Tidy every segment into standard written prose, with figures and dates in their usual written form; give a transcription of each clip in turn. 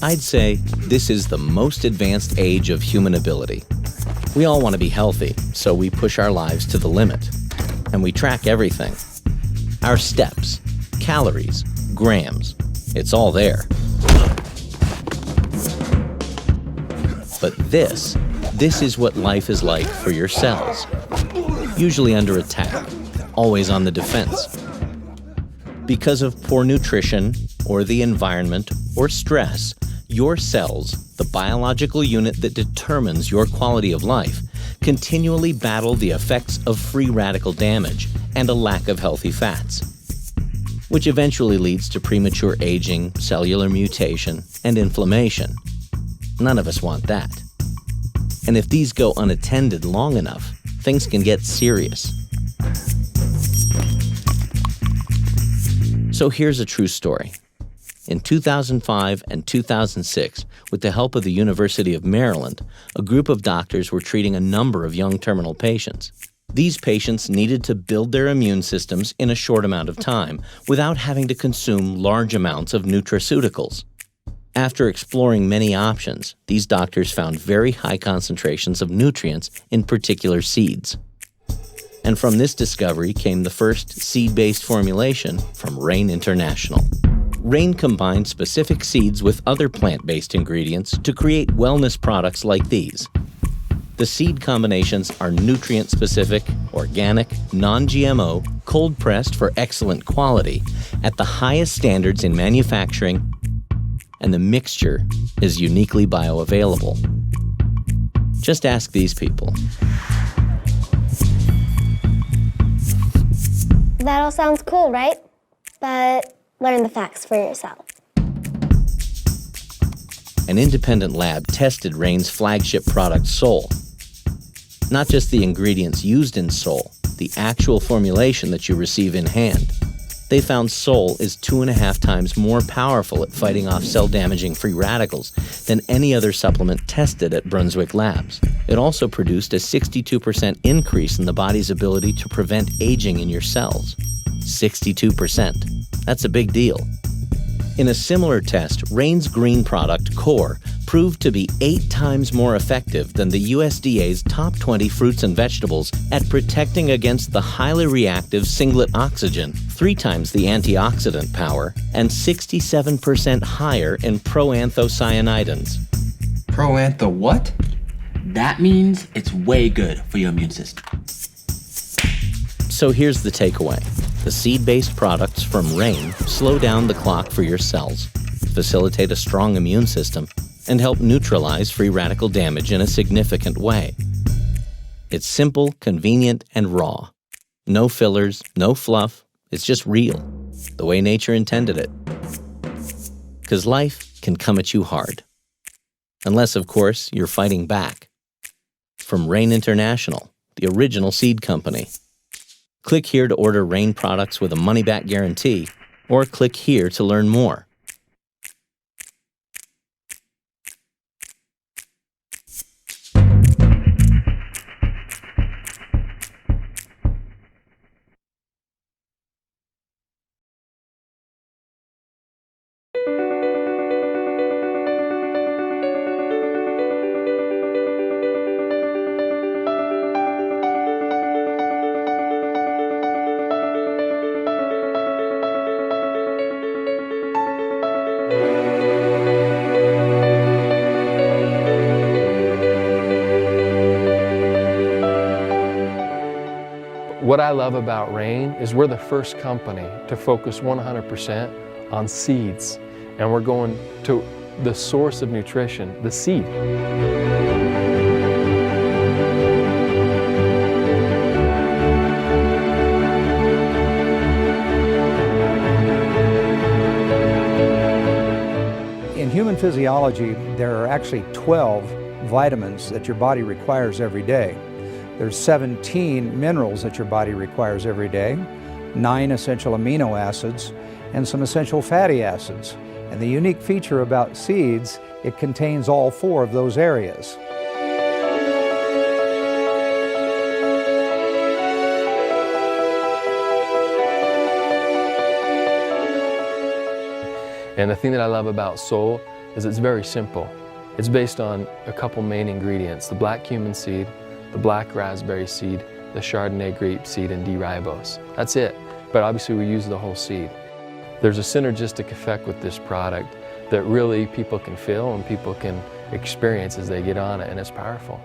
I'd say this is the most advanced age of human ability. We all want to be healthy, so we push our lives to the limit. And we track everything. Our steps, calories, grams, it's all there. But this is what life is like for your cells. Usually under attack, always on the defense. Because of poor nutrition, or the environment, or stress, your cells, the biological unit that determines your quality of life, continually battle the effects of free radical damage and a lack of healthy fats, which eventually leads to premature aging, cellular mutation, and inflammation. None of us want that. And if these go unattended long enough, things can get serious. So here's a true story. In 2005 and 2006, with the help of the University of Maryland, a group of doctors were treating a number of young terminal patients. These patients needed to build their immune systems in a short amount of time without having to consume large amounts of nutraceuticals. After exploring many options, these doctors found very high concentrations of nutrients in particular seeds. And from this discovery came the first seed-based formulation from Rain International. Rain combined specific seeds with other plant-based ingredients to create wellness products like these. The seed combinations are nutrient-specific, organic, non-GMO, cold-pressed for excellent quality, at the highest standards in manufacturing, and the mixture is uniquely bioavailable. Just ask these people. That all sounds cool, right? But learn the facts for yourself. An independent lab tested Rain's flagship product, Sol. Not just the ingredients used in Sol, the actual formulation that you receive in hand. They found Sol is 2.5 times more powerful at fighting off cell-damaging free radicals than any other supplement tested at Brunswick Labs. It also produced a 62% increase in the body's ability to prevent aging in your cells. 62%. That's a big deal. In a similar test, Rain's green product, Core, proved to be 8 times more effective than the USDA's top 20 fruits and vegetables at protecting against the highly reactive singlet oxygen, 3 times the antioxidant power, and 67% higher in proanthocyanidins. Proantho what? That means it's way good for your immune system. So here's the takeaway. The seed-based products from Rain slow down the clock for your cells, facilitate a strong immune system, and help neutralize free radical damage in a significant way. It's simple, convenient, and raw. No fillers, no fluff. It's just real, the way nature intended it. Because life can come at you hard. Unless, of course, you're fighting back. From Rain International, the original seed company. Click here to order Rain products with a money-back guarantee, or click here to learn more. What I love about Rain is we're the first company to focus 100% on seeds, and we're going to the source of nutrition, the seed. In human physiology, there are actually 12 vitamins that your body requires every day. There's 17 minerals that your body requires every day, 9 essential amino acids, and some essential fatty acids. And the unique feature about seeds, it contains all 4 of those areas. And the thing that I love about Sol, is it's very simple. It's based on a couple main ingredients, the black cumin seed, the black raspberry seed, the Chardonnay grape seed, and D-ribose. That's it, but obviously we use the whole seed. There's a synergistic effect with this product that really people can feel and people can experience as they get on it, and it's powerful.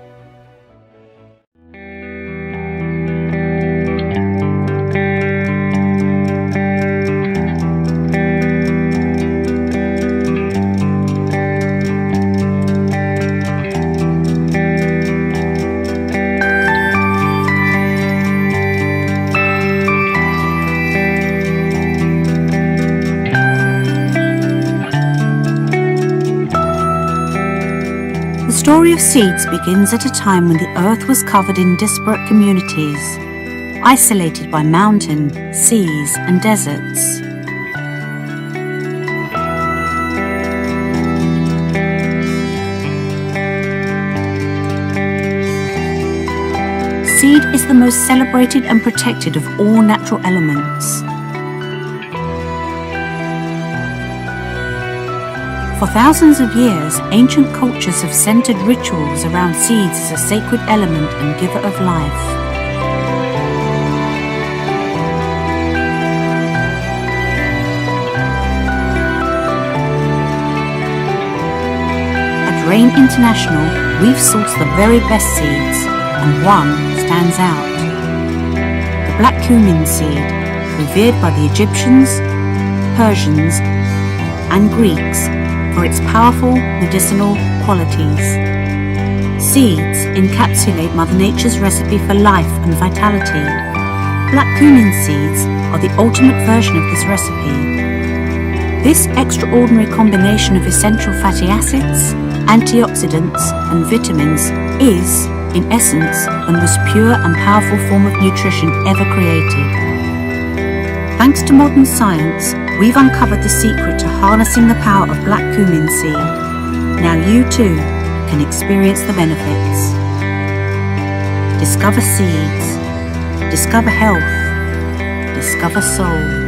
The story of seeds begins at a time when the earth was covered in disparate communities, isolated by mountain, seas, and deserts. Seed is the most celebrated and protected of all natural elements. For thousands of years, ancient cultures have centered rituals around seeds as a sacred element and giver of life. At Rain International, we've sourced the very best seeds, and one stands out. The black cumin seed, revered by the Egyptians, Persians, and Greeks for its powerful medicinal qualities. Seeds encapsulate Mother Nature's recipe for life and vitality. Black cumin seeds are the ultimate version of this recipe. This extraordinary combination of essential fatty acids, antioxidants, and vitamins is, in essence, the most pure and powerful form of nutrition ever created. Thanks to modern science, we've uncovered the secret to harnessing the power of black cumin seed. Now you too can experience the benefits. Discover seeds. Discover health. Discover soul.